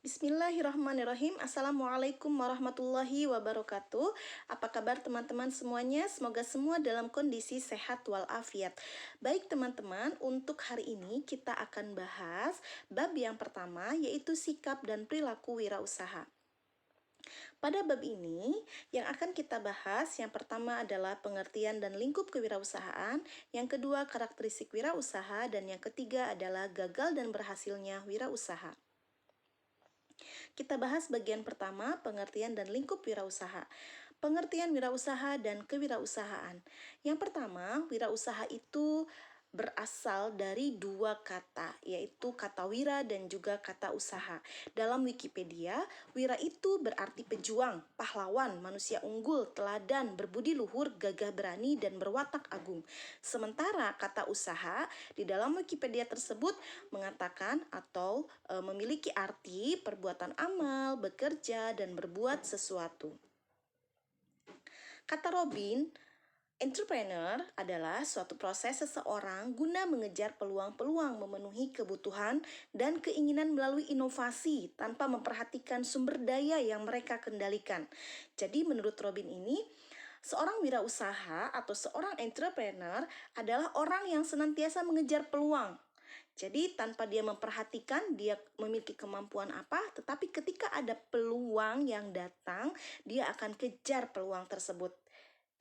Bismillahirrahmanirrahim. Assalamualaikum warahmatullahi wabarakatuh. Apa kabar teman-teman semuanya? Semoga semua dalam kondisi sehat walafiat. Baik teman-teman, untuk hari ini kita akan bahas bab yang pertama, yaitu sikap dan perilaku wirausaha. Pada bab ini, yang akan kita bahas yang pertama adalah pengertian dan lingkup kewirausahaan, yang kedua karakteristik wirausaha, dan yang ketiga adalah gagal dan berhasilnya wirausaha. Kita bahas bagian pertama, pengertian dan lingkup wirausaha. Pengertian wirausaha dan kewirausahaan. Yang pertama, wirausaha itu berasal dari dua kata, yaitu kata wira dan juga kata usaha. Dalam Wikipedia, wira itu berarti pejuang, pahlawan, manusia unggul, teladan, berbudi luhur, gagah berani, dan berwatak agung. Sementara kata usaha di dalam Wikipedia tersebut mengatakan atau memiliki arti perbuatan amal, bekerja, dan berbuat sesuatu. Kata Robin, entrepreneur adalah suatu proses seseorang guna mengejar peluang-peluang, memenuhi kebutuhan dan keinginan melalui inovasi tanpa memperhatikan sumber daya yang mereka kendalikan. Jadi menurut Robin ini, seorang wirausaha atau seorang entrepreneur adalah orang yang senantiasa mengejar peluang. Jadi tanpa dia memperhatikan dia memiliki kemampuan apa, tetapi ketika ada peluang yang datang, dia akan kejar peluang tersebut.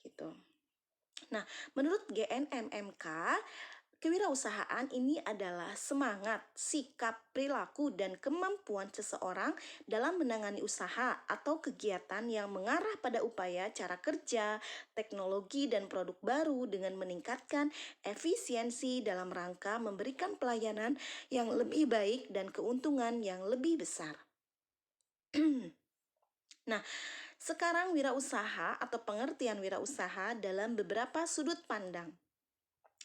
Gitu. Nah, menurut GNMMK, kewirausahaan ini adalah semangat, sikap, perilaku, dan kemampuan seseorang dalam menangani usaha atau kegiatan yang mengarah pada upaya cara kerja, teknologi, dan produk baru dengan meningkatkan efisiensi dalam rangka memberikan pelayanan yang lebih baik dan keuntungan yang lebih besar. Nah, sekarang wirausaha atau pengertian wirausaha dalam beberapa sudut pandang.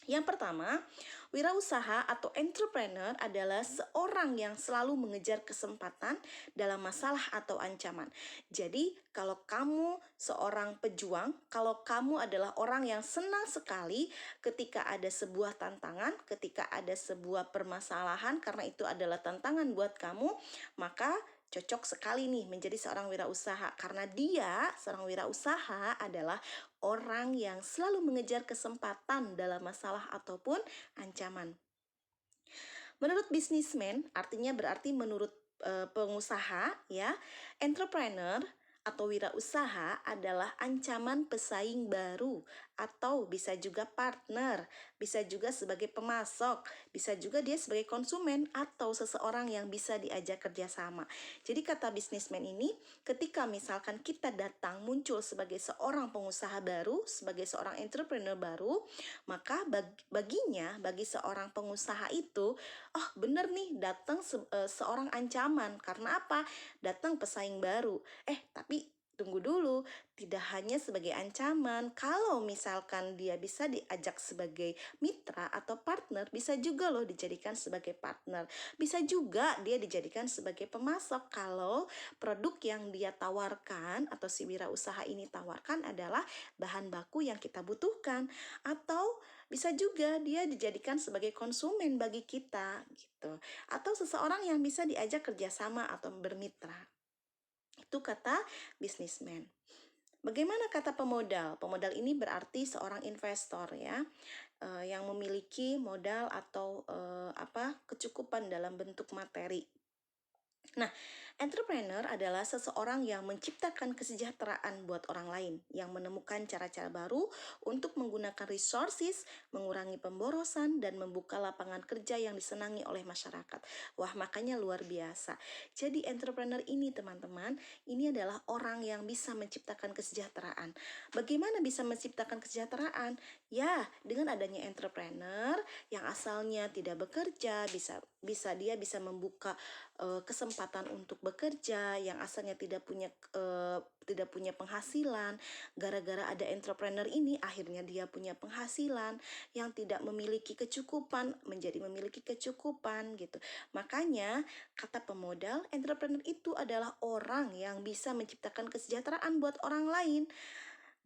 Yang pertama, wirausaha atau entrepreneur adalah seorang yang selalu mengejar kesempatan dalam masalah atau ancaman. Jadi, kalau kamu seorang pejuang, kalau kamu adalah orang yang senang sekali ketika ada sebuah tantangan, ketika ada sebuah permasalahan, karena itu adalah tantangan buat kamu, maka cocok sekali nih menjadi seorang wirausaha karena dia, seorang wirausaha adalah orang yang selalu mengejar kesempatan dalam masalah ataupun ancaman. Menurut businessman, artinya berarti menurut pengusaha ya, entrepreneur atau wirausaha adalah ancaman pesaing baru atau bisa juga partner, bisa juga sebagai pemasok, bisa juga dia sebagai konsumen atau seseorang yang bisa diajak kerjasama. Jadi kata businessman ini, ketika misalkan kita datang muncul sebagai seorang pengusaha baru, sebagai seorang entrepreneur baru, maka bagi seorang pengusaha itu, oh bener nih datang seorang ancaman. Karena apa? Datang pesaing baru. Tapi tunggu dulu, tidak hanya sebagai ancaman. Kalau misalkan dia bisa diajak sebagai mitra atau partner, bisa juga loh dijadikan sebagai partner. Bisa juga dia dijadikan sebagai pemasok kalau produk yang dia tawarkan atau si wirausaha ini tawarkan adalah bahan baku yang kita butuhkan. Atau bisa juga dia dijadikan sebagai konsumen bagi kita gitu. Atau seseorang yang bisa diajak kerjasama atau bermitra. Itu kata businessman. Bagaimana kata pemodal? Pemodal ini berarti seorang investor ya, yang memiliki modal atau kecukupan dalam bentuk materi. Nah, entrepreneur adalah seseorang yang menciptakan kesejahteraan buat orang lain, yang menemukan cara-cara baru untuk menggunakan resources, mengurangi pemborosan, dan membuka lapangan kerja yang disenangi oleh masyarakat. Wah, makanya luar biasa. Jadi entrepreneur ini teman-teman, ini adalah orang yang bisa menciptakan kesejahteraan. Bagaimana bisa menciptakan kesejahteraan? Ya, dengan adanya entrepreneur yang asalnya tidak bekerja, dia bisa membuka kesempatan untuk bekerja, yang asalnya tidak punya penghasilan. Gara-gara ada entrepreneur ini, akhirnya dia punya penghasilan. Yang tidak memiliki kecukupan menjadi memiliki kecukupan gitu. Makanya kata pemodal, entrepreneur itu adalah orang yang bisa menciptakan kesejahteraan buat orang lain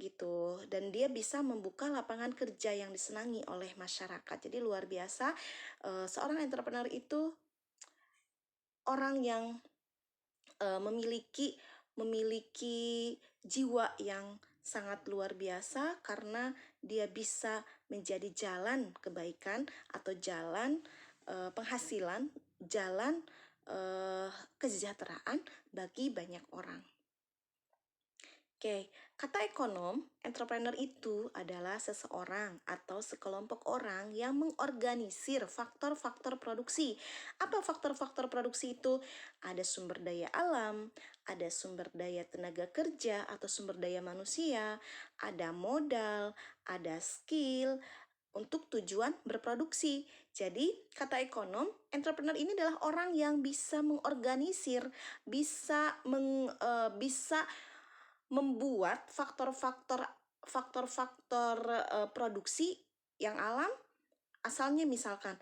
gitu, dan dia bisa membuka lapangan kerja yang disenangi oleh masyarakat. Jadi luar biasa, seorang entrepreneur itu orang yang memiliki jiwa yang sangat luar biasa karena dia bisa menjadi jalan kebaikan atau jalan penghasilan, jalan kesejahteraan bagi banyak orang. Oke, kata ekonom, entrepreneur itu adalah seseorang atau sekelompok orang yang mengorganisir faktor-faktor produksi. Apa faktor-faktor produksi itu? Ada sumber daya alam, ada sumber daya tenaga kerja atau sumber daya manusia, ada modal, ada skill untuk tujuan berproduksi. Jadi, kata ekonom, entrepreneur ini adalah orang yang bisa mengorganisir, bisa membuat faktor-faktor produksi yang alam asalnya misalkan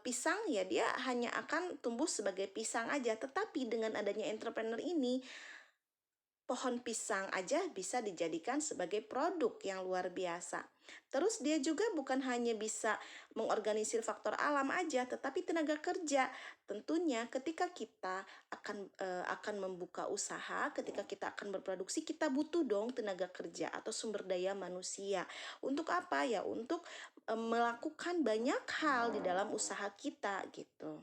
pisang ya dia hanya akan tumbuh sebagai pisang aja, tetapi dengan adanya entrepreneur ini pohon pisang aja bisa dijadikan sebagai produk yang luar biasa. Terus dia juga bukan hanya bisa mengorganisir faktor alam aja, tetapi tenaga kerja. Tentunya ketika kita akan membuka usaha, ketika kita akan berproduksi, kita butuh dong tenaga kerja atau sumber daya manusia. Untuk apa ya? Untuk melakukan banyak hal di dalam usaha kita gitu.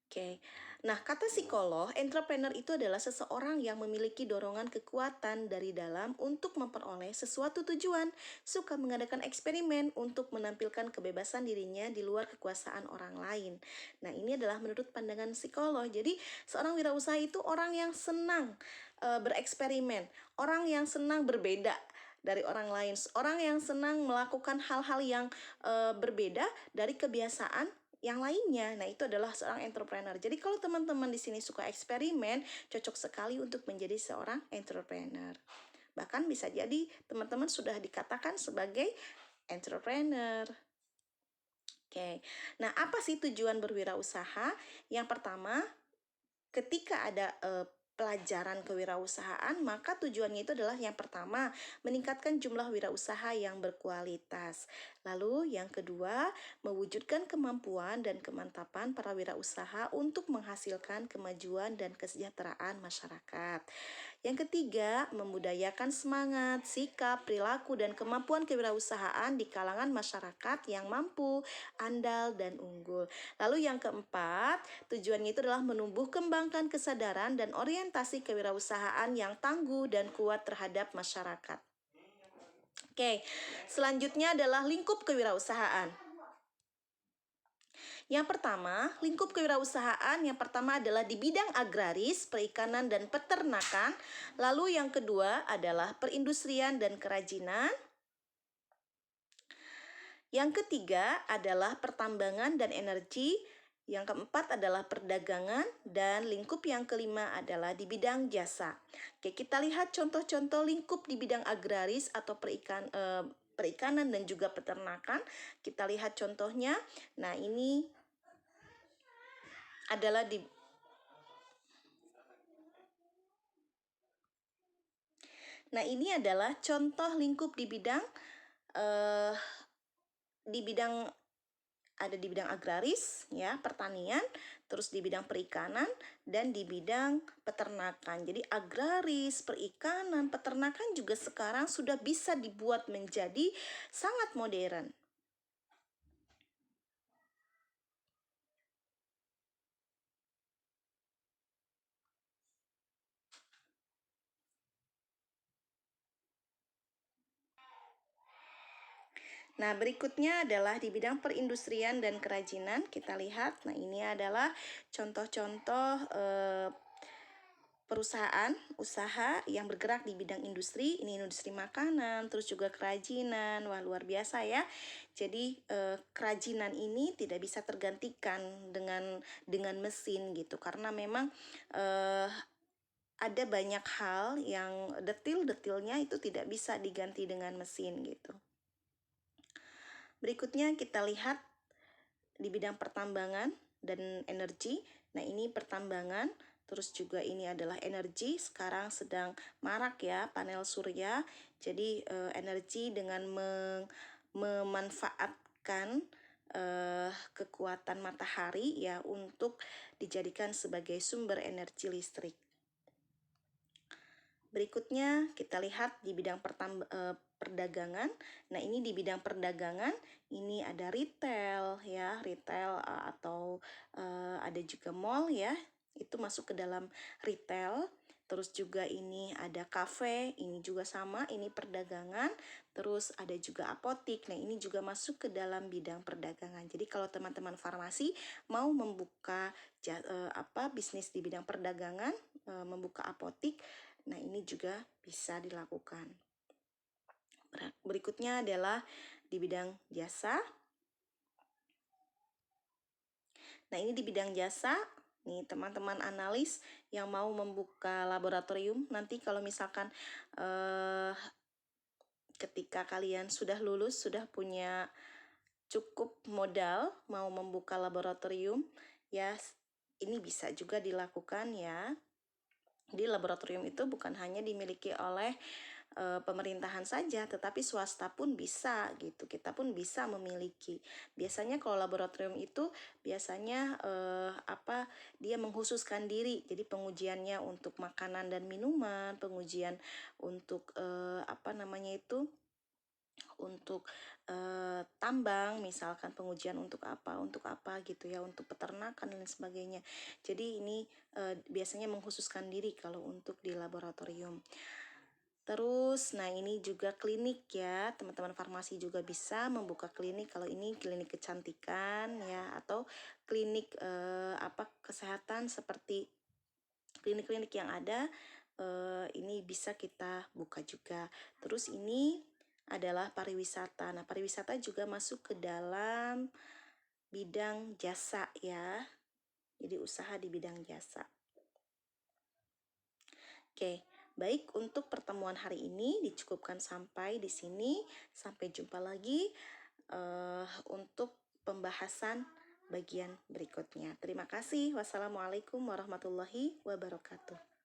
Oke. Nah, kata psikolog, entrepreneur itu adalah seseorang yang memiliki dorongan kekuatan dari dalam untuk memperoleh sesuatu tujuan, suka mengadakan eksperimen untuk menampilkan kebebasan dirinya di luar kekuasaan orang lain. Nah, ini adalah menurut pandangan psikolog. Jadi, seorang wirausaha itu orang yang senang bereksperimen, orang yang senang berbeda dari orang lain, orang yang senang melakukan hal-hal yang berbeda dari kebiasaan yang lainnya. Nah, itu adalah seorang entrepreneur. Jadi kalau teman-teman di sini suka eksperimen, cocok sekali untuk menjadi seorang entrepreneur. Bahkan bisa jadi teman-teman sudah dikatakan sebagai entrepreneur. Oke. Nah, apa sih tujuan berwirausaha? Yang pertama, ketika ada pelajaran kewirausahaan, maka tujuannya itu adalah yang pertama, meningkatkan jumlah wirausaha yang berkualitas. Lalu yang kedua, mewujudkan kemampuan dan kemantapan para wirausaha untuk menghasilkan kemajuan dan kesejahteraan masyarakat. Yang ketiga, membudayakan semangat, sikap, perilaku, dan kemampuan kewirausahaan di kalangan masyarakat yang mampu, andal, dan unggul. Lalu yang keempat, tujuannya itu adalah menumbuh kembangkan kesadaran dan orientasi kewirausahaan yang tangguh dan kuat terhadap masyarakat. Oke, selanjutnya adalah lingkup kewirausahaan. Yang pertama, lingkup kewirausahaan yang pertama adalah di bidang agraris, perikanan, dan peternakan. Lalu yang kedua adalah perindustrian dan kerajinan. Yang ketiga adalah pertambangan dan energi. Yang keempat adalah perdagangan, dan lingkup yang kelima adalah di bidang jasa. Oke, kita lihat contoh-contoh lingkup di bidang agraris atau perikanan dan juga peternakan. Kita lihat contohnya. Nah, ini adalah ini adalah contoh lingkup di bidang ada di bidang agraris ya, pertanian, terus di bidang perikanan dan di bidang peternakan. Jadi agraris, perikanan, peternakan juga sekarang sudah bisa dibuat menjadi sangat modern. Nah, berikutnya adalah di bidang perindustrian dan kerajinan. Kita lihat, nah ini adalah contoh-contoh perusahaan, usaha yang bergerak di bidang industri. Ini industri makanan, terus juga kerajinan. Wah, luar biasa ya. Jadi, kerajinan ini tidak bisa tergantikan dengan mesin gitu. Karena memang ada banyak hal yang detil-detilnya itu tidak bisa diganti dengan mesin gitu. Berikutnya kita lihat di bidang pertambangan dan energi. Nah, ini pertambangan, terus juga ini adalah energi. Sekarang sedang marak ya panel surya. Jadi energi dengan memanfaatkan kekuatan matahari ya untuk dijadikan sebagai sumber energi listrik. Berikutnya kita lihat di bidang perdagangan. Nah, ini di bidang perdagangan ini ada retail ya, retail atau ada juga mall ya. Itu masuk ke dalam retail. Terus juga ini ada kafe, ini juga sama, ini perdagangan. Terus ada juga apotik. Nah, ini juga masuk ke dalam bidang perdagangan. Jadi kalau teman-teman farmasi mau membuka bisnis di bidang perdagangan, membuka apotik, nah ini juga bisa dilakukan. Berikutnya adalah di bidang jasa. Nah, ini di bidang jasa. Nih, teman-teman analis yang mau membuka laboratorium, nanti kalau misalkan ketika kalian sudah lulus, sudah punya cukup modal mau membuka laboratorium, ya ini bisa juga dilakukan ya. Di laboratorium itu bukan hanya dimiliki oleh pemerintahan saja, tetapi swasta pun bisa gitu. Kita pun bisa memiliki. Biasanya kalau laboratorium itu biasanya dia mengkhususkan diri. Jadi pengujiannya untuk makanan dan minuman, pengujian untuk untuk tambang, misalkan pengujian untuk apa gitu ya, untuk peternakan dan sebagainya. Jadi ini biasanya mengkhususkan diri kalau untuk di laboratorium. Terus, nah ini juga klinik ya, teman-teman farmasi juga bisa membuka klinik. Kalau ini klinik kecantikan ya, atau klinik kesehatan seperti klinik-klinik yang ada, ini bisa kita buka juga. Terus ini adalah pariwisata. Nah, pariwisata juga masuk ke dalam bidang jasa ya. Jadi usaha di bidang jasa. Oke, baik, untuk pertemuan hari ini dicukupkan sampai di sini. Sampai jumpa lagi untuk pembahasan bagian berikutnya. Terima kasih. Wassalamualaikum warahmatullahi wabarakatuh.